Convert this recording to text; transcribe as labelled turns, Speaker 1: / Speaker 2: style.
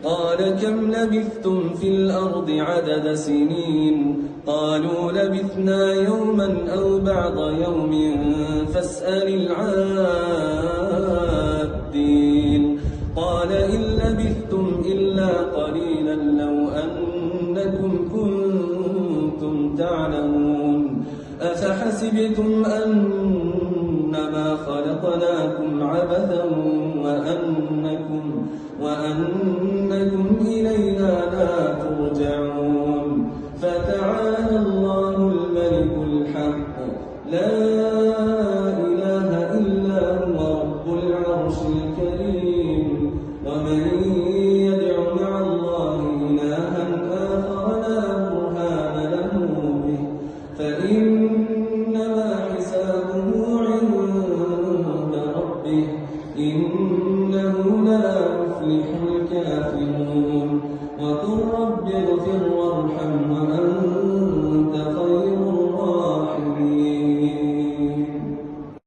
Speaker 1: قال كم لبثتم في الأرض عدد سنين قالوا لبثنا يوما أو بعض يوم فاسأل العادين قال إن لبثتم إلا قليلا لو أنكم كنتم تعلمون أفحسبتم أنما خلقناكم عبثا وأنكم إلينا لا ترجعون فتعالى الله الملك الحق لا إله إلا هو رب العرش الكريم ومن يدع مع الله إلها آخر لا برهان له به فإنما حسابه عند ربه إنه لا يفلح الكافرون